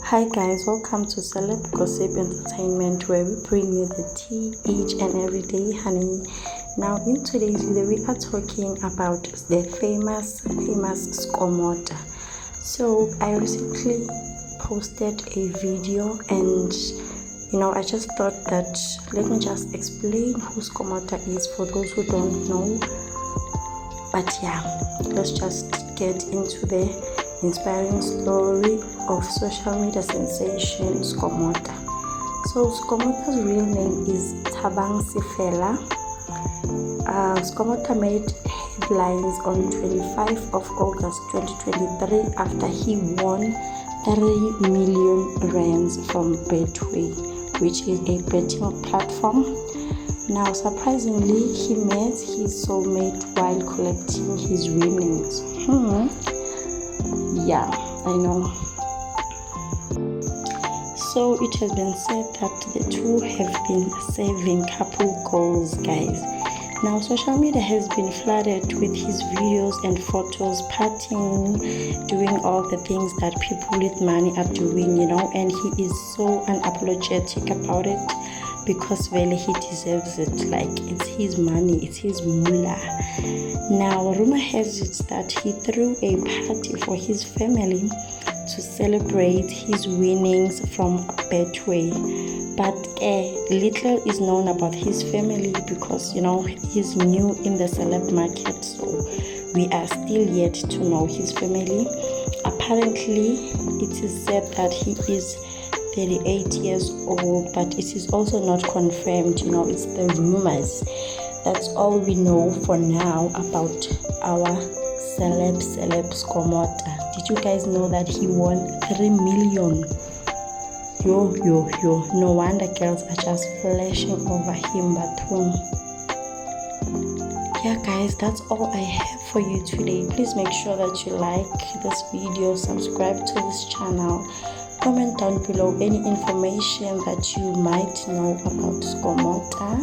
Hi guys, welcome to Celeb Gossip Entertainment, where we bring you the tea each and every day, honey. Now in today's video we are talking about the famous Skomota. So I recently posted a video and I just thought that let me just explain who Skomota is for those who don't know. But yeah, let's just get into the inspiring story of social media sensation Skomota. So Skomota's real name is Tabang Sifela. Skomota made headlines on 25th of August 2023 after he won 30 million rands from Betway, which is a betting platform. Now, surprisingly, he met his soulmate while collecting his winnings. Yeah, I know. So it has been said that the two have been saving couple goals, guys. Now, social media has been flooded with his videos and photos, partying, doing all the things that people with money are doing, and he is so unapologetic about it because really he deserves it. Like, it's his money, it's his moolah. Now, rumor has it that he threw a party for his family to celebrate his winnings from Betway. But little is known about his family because, he's new in the celeb market. So we are still yet to know his family. Apparently, it is said that he is 38 years old, but it is also not confirmed. It's the rumors. That's all we know for now about our celeb Skomota. Did you guys know that he won 3 million? Yo. No wonder girls are just flashing over him, but yeah guys, that's all I have for you today. Please make sure that you like this video, subscribe to this channel, comment down below any information that you might know about Skomota,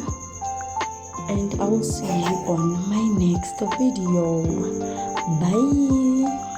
and I will see you on my next video. Bye.